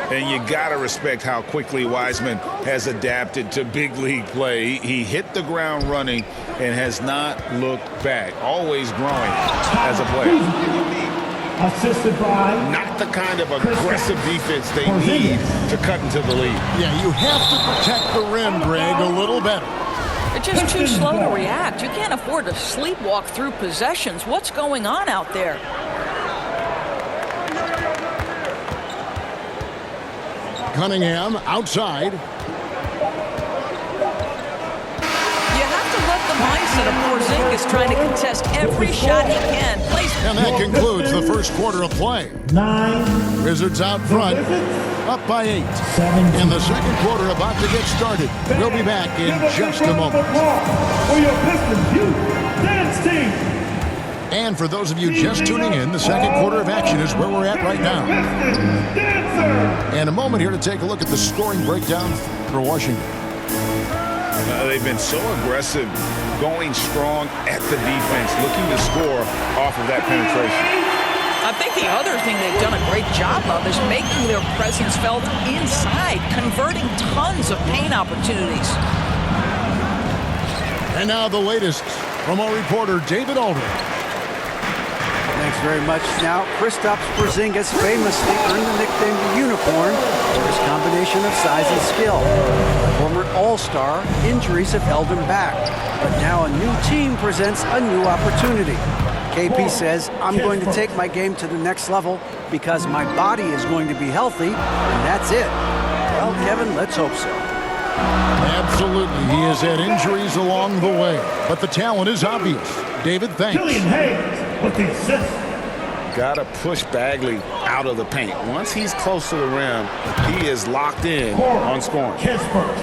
And you got to respect how quickly Wiseman has adapted to big league play. He hit the ground running and has not looked back, always growing as a player. Assisted by... Not the kind of aggressive defense they need to cut into the lead. Yeah, you have to protect the rim, Greg, a little better. They're just too slow to react. You can't afford to sleepwalk through possessions. What's going on out there? Cunningham outside. You have to let the mindset of Porzingis trying to contest every shot he can. And that concludes the first quarter of play. 9. Wizards out front, up by 8. And the second quarter about to get started. We'll be back in just a moment. For your Pistons Youth Dance Team. And for those of you just tuning in, the second quarter of action is where we're at right now. And a moment here to take a look at the scoring breakdown for Washington. They've been so aggressive, going strong at the defense, looking to score off of that penetration. I think the other thing they've done a great job of is making their presence felt inside, converting tons of paint opportunities. And now the latest from our reporter, David Aldridge. Thanks very much. Now, Kristaps Porzingis famously earned the nickname the Unicorn for his combination of size and skill. Former All-Star, injuries have held him back. But now a new team presents a new opportunity. KP says, I'm going to take my game to the next level because my body is going to be healthy, and that's it. Well, Kevin, let's hope so. Absolutely. He has had injuries along the way, but the talent is obvious. David, thanks. Killian Hayes with the assist. Got to push Bagley out of the paint. Once he's close to the rim, he is locked in on scoring. Kispert.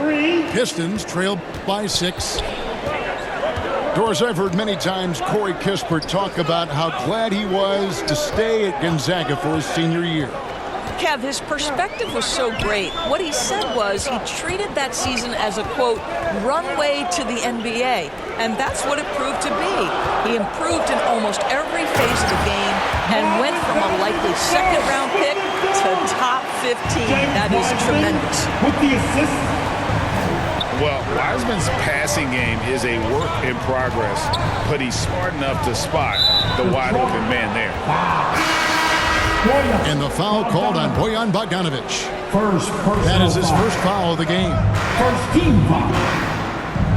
3. Pistons trail by 6. Doris, I've heard many times Corey Kispert talk about how glad he was to stay at Gonzaga for his senior year. Kev, his perspective was so great. What he said was he treated that season as a, quote, runway to the NBA. And that's what it proved to be. He improved in almost every phase of the game and went from a likely second-round pick to top 15. That is tremendous. With the assist. Well, Wiseman's passing game is a work in progress, but he's smart enough to spot the wide-open man there. And the foul called on Bojan Bogdanovic. First that is his first foul of the game. First team foul.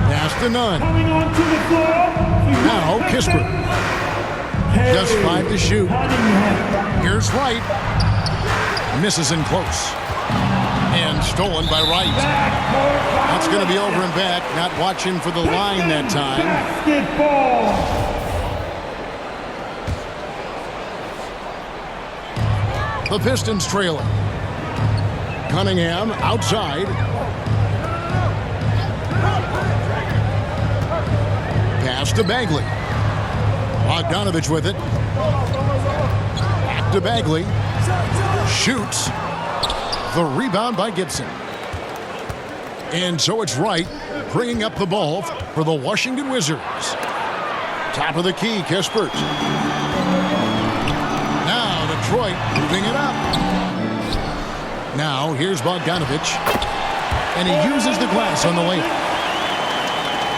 Pass to none. Coming onto the floor. Now Kispert. Just 5 to shoot. Here's Wright. Misses in close. And stolen by Wright. That's going to be over and back. Not watching for the line that time. Basketball. The Pistons trailing. Cunningham outside. Pass to Bagley. Bogdanovic with it. Back to Bagley. Shoots. The rebound by Gibson. And so it's Wright bringing up the ball for the Washington Wizards. Top of the key, Kispert. Now Detroit moving it up. Now here's Bogdanovic. And he uses the glass on the layup.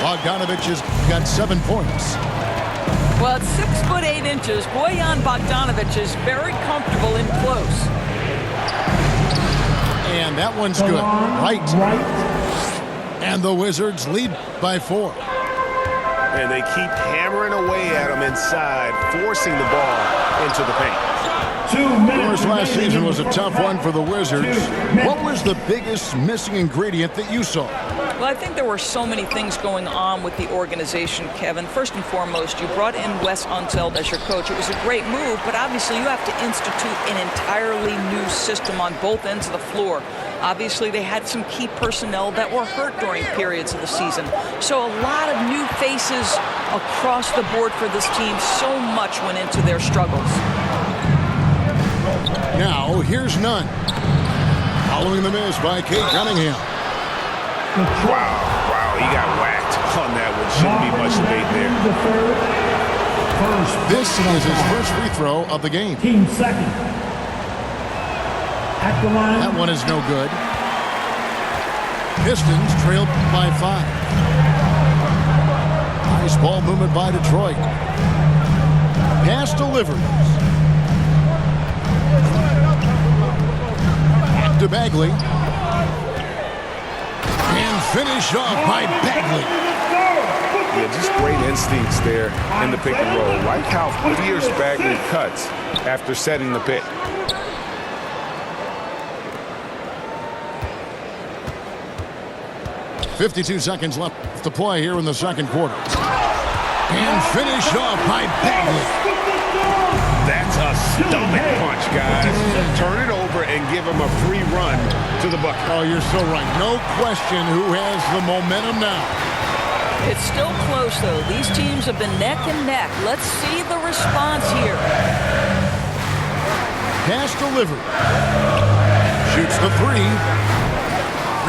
Bogdanovic has got 7 points. Well, at 6 foot 8 inches, Bojan Bogdanovic is very comfortable in close. And that one's good. Right. And the Wizards lead by 4. And they keep hammering away at him inside, forcing the ball into the paint. 2 minutes. Last season was a tough one for the Wizards. What was the biggest missing ingredient that you saw? Well, I think there were so many things going on with the organization, Kevin. First and foremost, you brought in Wes Unseld as your coach. It was a great move, but obviously you have to institute an entirely new system on both ends of the floor. Obviously, they had some key personnel that were hurt during periods of the season. So a lot of new faces across the board for this team. So much went into their struggles. Now, here's Nunn. Following the miss by Kate Cunningham. Wow, he got whacked on that one. Shouldn't be much debate there. This is his first free throw of the game. Team second. At the line. That one is no good. Pistons trailed by 5. Nice ball movement by Detroit. Pass delivered. Back to Bagley. And finish off by Bagley. Yeah, just great instincts there in the pick and roll. Like how fierce Bagley cuts after setting the pick. .52 seconds left to play here in the second quarter. And finish off by Bagley. That's a stomach punch, guys. Turn it over and give him a free run to the bucket. Oh, you're so right. No question who has the momentum now. It's still close, though. These teams have been neck and neck. Let's see the response here. Pass delivered. Shoots the 3.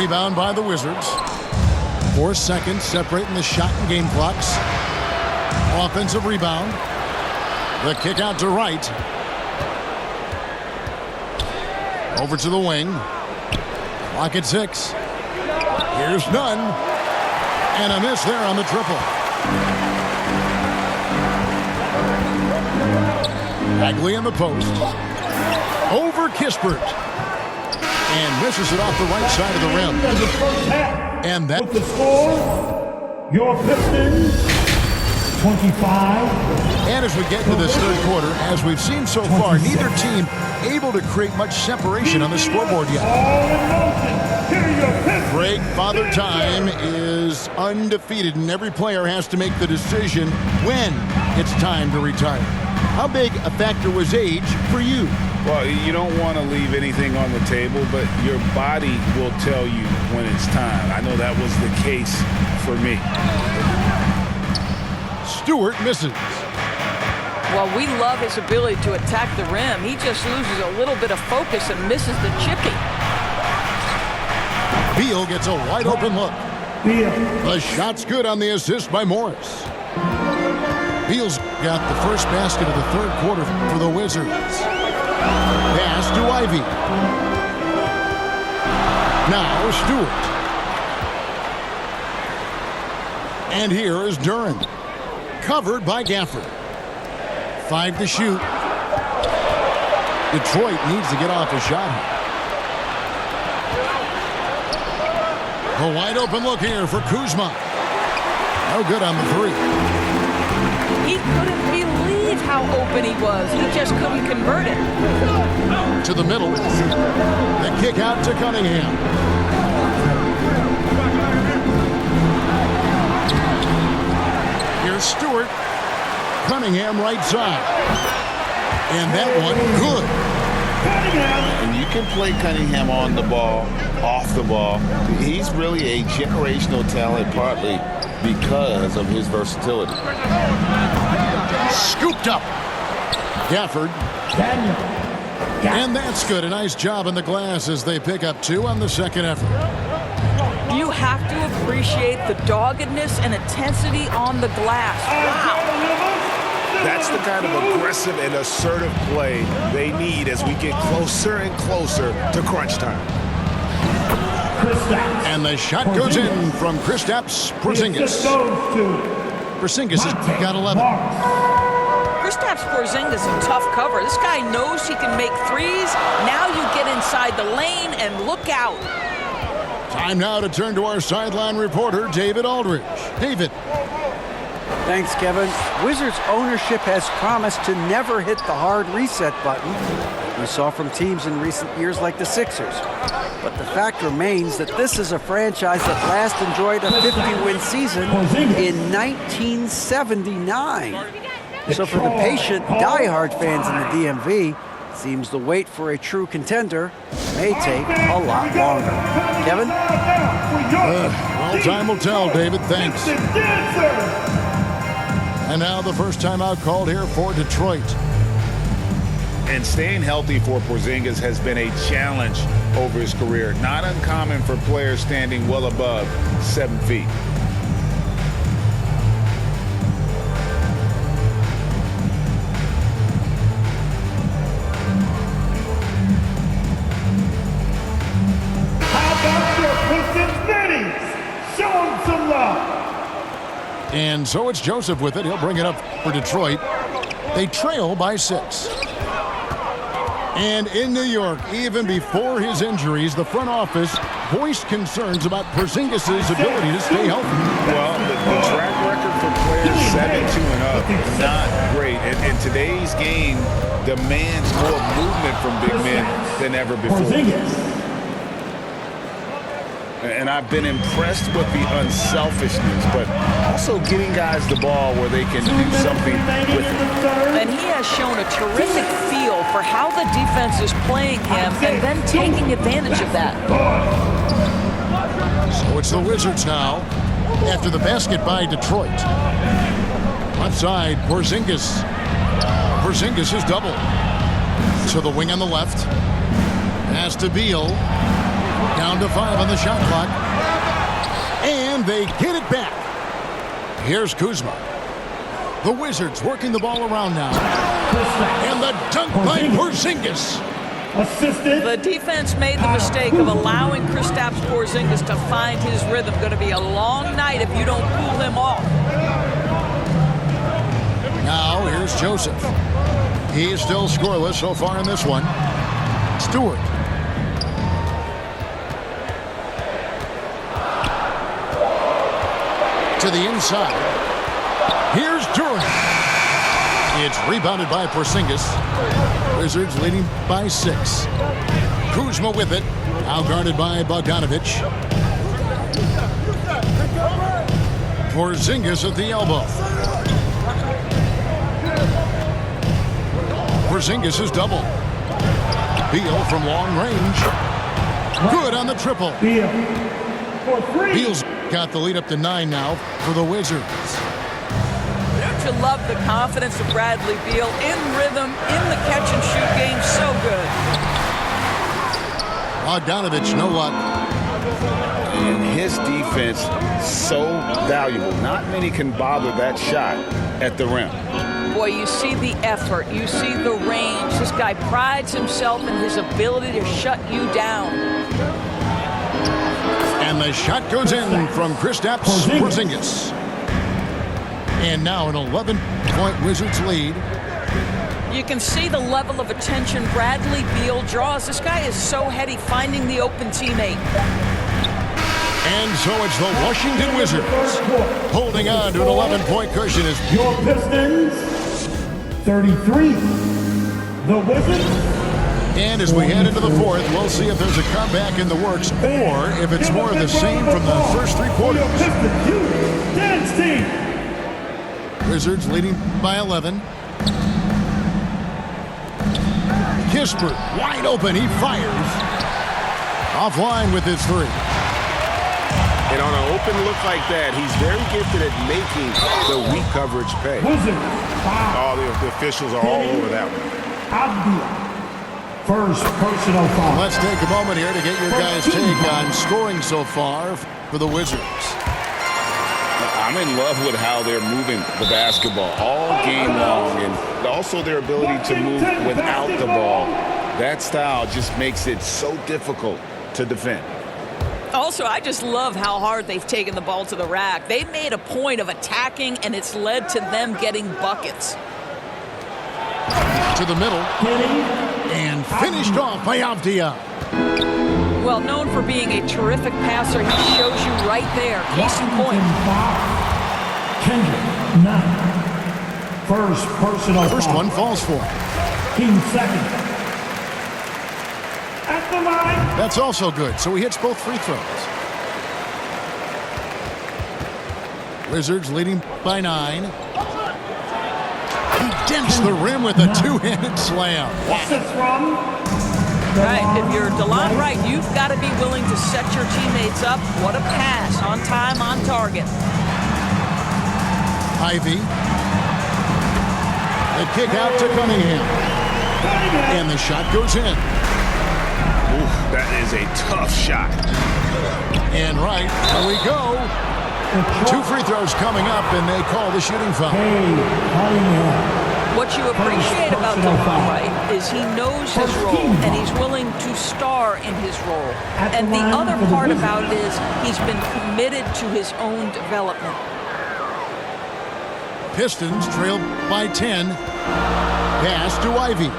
Rebound by the Wizards. 4 seconds separating the shot and game clocks. Offensive rebound. The kick out to Wright. Over to the wing. Clock at 6. Here's none. And a miss there on the triple. Bagley in the post. Over Kispert. And misses it off the right side of the rim. And that... With the score, your Pistons, 25. And as we get into this third quarter, as we've seen so far, neither team able to create much separation on the scoreboard yet. All in motion. Here are your Pistons. Greg, Father Time is undefeated, and every player has to make the decision when it's time to retire. How big a factor was age for you? Well, you don't want to leave anything on the table, but your body will tell you when it's time. I know that was the case for me. Stewart misses. Well, we love his ability to attack the rim. He just loses a little bit of focus and misses the chippy. Beal gets a wide open look. The shot's good on the assist by Morris. Beal's got the first basket of the third quarter for the Wizards. Pass to Ivy. Now Stewart. And here is Duran. Covered by Gafford. 5 to shoot. Detroit needs to get off a shot. A wide open look here for Kuzma. No good on the 3. He couldn't believe how open he was. He just couldn't convert it. To the middle. The kick out to Cunningham. Here's Stewart. Cunningham right side. And that one good. And you can play Cunningham on the ball, off the ball. He's really a generational talent, partly because of his versatility. Scooped up. Gafford. And that's good. A nice job in the glass as they pick up 2 on the second effort. You have to appreciate the doggedness and intensity on the glass. Wow. That's the kind of aggressive and assertive play they need as we get closer and closer to crunch time. And the shot goes in from Kristaps Porzingis. Porzingis has got 11. Kristaps Porzingis is a tough cover. This guy knows he can make threes. Now you get inside the lane and look out. Time now to turn to our sideline reporter, David Aldridge. David. Thanks, Kevin. Wizards ownership has promised to never hit the hard reset button we saw from teams in recent years like the Sixers. But the fact remains that this is a franchise that last enjoyed a 50-win season in 1979. So for the patient, diehard fans in the DMV, it seems the wait for a true contender may take a lot longer. Kevin? Well, time will tell, David. Thanks. And now the first timeout called here for Detroit. And staying healthy for Porzingis has been a challenge over his career. Not uncommon for players standing well above 7 feet. And so it's Joseph with it. He'll bring it up for Detroit. They trail by 6. And in New York, even before his injuries, the front office voiced concerns about Porzingis' ability to stay healthy. Well, the track record for players 7-2 and up is not great. And today's game demands more movement from big men than ever before. And I've been impressed with the unselfishness, but also getting guys the ball where they can do something with it. And he has shown a terrific feel for how the defense is playing him and then taking advantage of that. So it's the Wizards now after the basket by Detroit. Left side, Porzingis. Porzingis is double. To the wing on the left. Pass to Beal. Down to 5 on the shot clock. And they get it back. Here's Kuzma. The Wizards working the ball around now. And the dunk by Porzingis. Assisted. The defense made the mistake of allowing Kristaps Porzingis to find his rhythm. Going to be a long night if you don't cool him off. Now here's Joseph. He's still scoreless so far in this one. Stewart. To the inside. Here's Durant. It's rebounded by Porzingis. Wizards leading by 6. Kuzma with it. Now guarded by Bogdanovic. Porzingis at the elbow. Porzingis is double. Beal from long range. Good on the triple. Beal for 3. Beal's got the lead up to 9 now for the Wizards. Don't you love the confidence of Bradley Beal? In rhythm, in the catch-and-shoot game, so good. Bogdanovic, no luck. And his defense, so valuable. Not many can bother that shot at the rim. Boy, you see the effort. You see the range. This guy prides himself in his ability to shut you down. And the shot goes in from Kristaps Porzingis. And now an 11-point Wizards lead. You can see the level of attention Bradley Beal draws. This guy is so heady finding the open teammate. And so it's the Washington Wizards holding on to an 11-point cushion as Your Pistons 33. The Wizards. And as we head into the fourth, we'll see if there's a comeback in the works or if it's more of the same from the first 3 quarters. Pistons youth dance team. Wizards leading by 11. Kispert wide open. He fires. Offline with his 3. And on an open look like that, he's very gifted at making the weak coverage pay. Wizards. Oh, the officials are all over that one. Abdul. First personal foul. Let's take a moment here to get your guys' take on scoring so far for the Wizards. I'm in love with how they're moving the basketball all game long, and also their ability to move without the ball. That style just makes it so difficult to defend. Also, I just love how hard they've taken the ball to the rack. They've made a point of attacking, and it's led to them getting buckets. To the middle. And finished off by Avdia. Well, known for being a terrific passer, he shows you right there. Case in point. Kendrick, 9. First personal First foul. one falls for. Team second. At the line. That's also good, so he hits both free throws. Wizards leading by 9. He dents the rim with a 2-handed slam. Assist from. Right, if you're DeLon Wright, you've got to be willing to set your teammates up. What a pass, on time, on target. Ivy. The kick out to Cunningham. And the shot goes in. Oof, that is a tough shot. And right, here we go. 2 free throws coming up, and they call the shooting foul. What you appreciate about DeLon Wright is he knows his role, and he's willing to star in his role. And the other part about it is he's been committed to his own development. Pistons trail by 10. Pass to Ivy.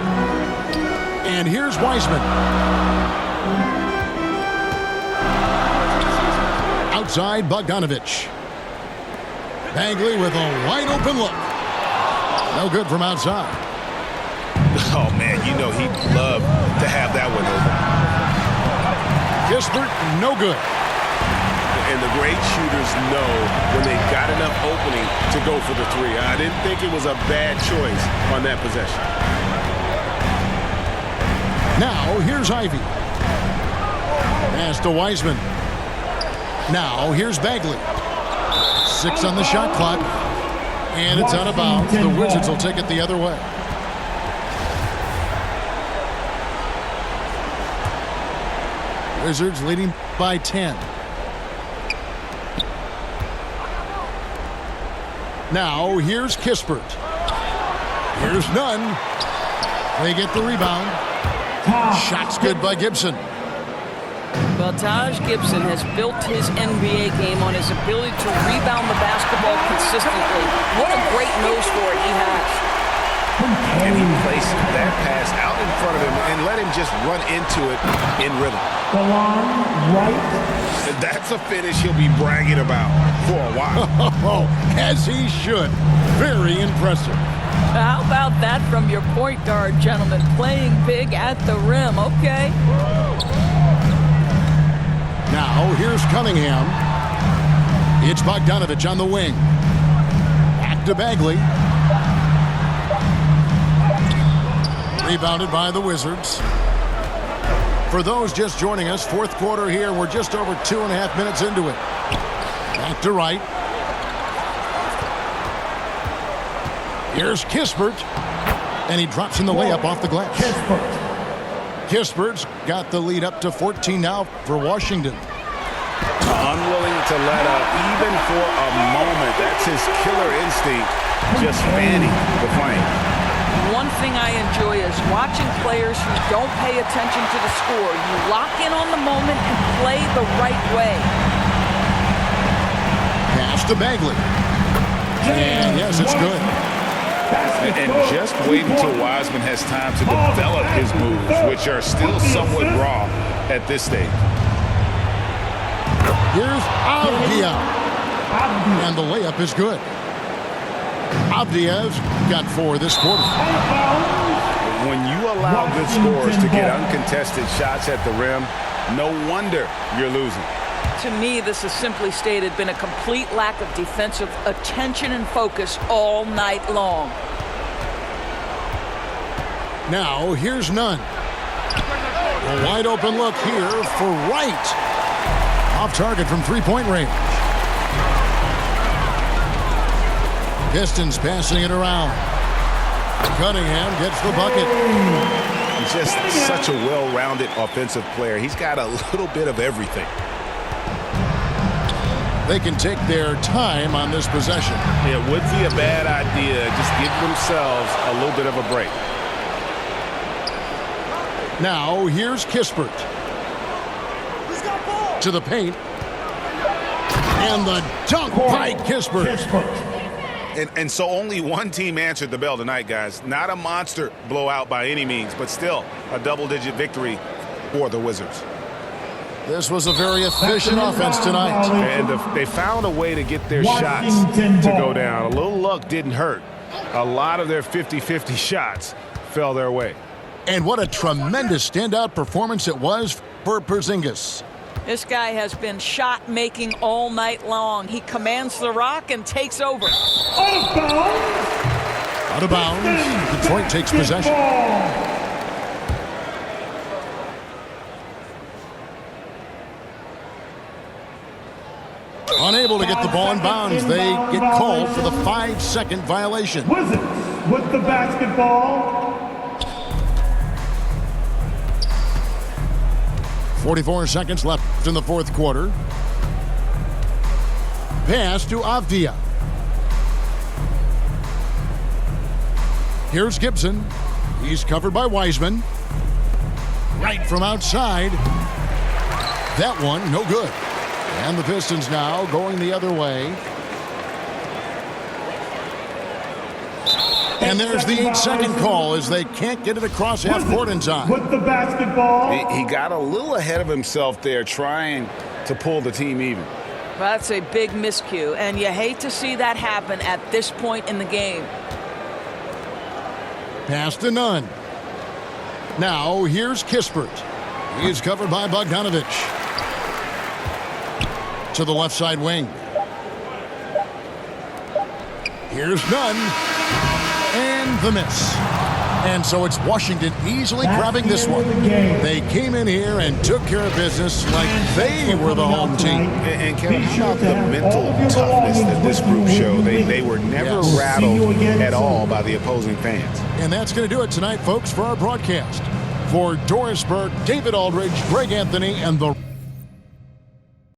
And here's Wiseman. Outside Bogdanovich. Bagley with a wide open look. No good from outside. Oh, man, you know he'd love to have that one open. Kispert, no good. And the great shooters know when they've got enough opening to go for the three. I didn't think it was a bad choice on that possession. Now, here's Ivy. Pass to Wiseman. Now, here's Bagley. 6 on the shot clock. And it's out of bounds. The Wizards will take it the other way. Wizards leading by 10. Now, here's Kispert. Here's Nunn. They get the rebound. Shot's good by Gibson. Well, Taj Gibson has built his NBA game on his ability to rebound the basketball consistently. What a great nose for it he has. And he placed that pass out in front of him and let him just run into it in rhythm. That's a finish he'll be bragging about for a while. As he should. Very impressive. How about that from your point guard, gentlemen? Playing big at the rim. Okay. Now, here's Cunningham. It's Bogdanovich on the wing. Back to Bagley. Rebounded by the Wizards. For those just joining us, fourth quarter here. We're just over 2.5 minutes into it. Back to Wright. Here's Kispert. And he drops in the layup off the glass. Kispert's got the lead up to 14 now for Washington. Unwilling to let up even for a moment. That's his killer instinct, just fanning the flame. One thing I enjoy is watching players who don't pay attention to the score. You lock in on the moment and play the right way. Pass to Bagley. And yes, it's good. And just wait until Wiseman has time to develop his moves, which are still somewhat raw at this stage. Here's Avdia. And the layup is good. Avdia's got 4 this quarter. When you allow good scorers to get uncontested shots at the rim, no wonder you're losing. To me, this has simply stated been a complete lack of defensive attention and focus all night long. Now, here's Nunn. A wide open look here for Wright. Off target from three-point range. Pistons passing it around. Cunningham gets the bucket. He's just such a well-rounded offensive player. He's got a little bit of everything. They can take their time on this possession. It wouldn't be a bad idea. Just give themselves a little bit of a break. Now, here's Kispert. To the paint. And the dunk by Kispert. And so only one team answered the bell tonight, guys. Not a monster blowout by any means, but still a double-digit victory for the Wizards. This was a very efficient offense tonight. And they found a way to get their shots to go down. A little luck didn't hurt. A lot of their 50-50 shots fell their way. And what a tremendous standout performance it was for Porzingis. This guy has been shot-making all night long. He commands the rock and takes over. Out of bounds. Detroit takes possession. Unable to get the ball in bounds. They get called for the 5-second violation. Wizards with the basketball. 44 seconds left in the fourth quarter. Pass to Avdia. Here's Gibson. He's covered by Wiseman. Right from outside. That one, no good. And the Pistons now going the other way. And there's the 8-second call as they can't get it across half court in time. With the basketball. He got a little ahead of himself there trying to pull the team even. That's a big miscue, and you hate to see that happen at this point in the game. Pass to Nunn. Now here's Kispert. He is covered by Bogdanovich. To the left side wing. Here's Nunn. And the miss. And so it's Washington easily grabbing this one. They came in here and took care of business like they were the home team. And Kevin, how about the mental toughness that this group showed? They were never rattled at all by the opposing fans. And that's going to do it tonight, folks, for our broadcast. For Doris Burke, David Aldridge, Greg Anthony, and the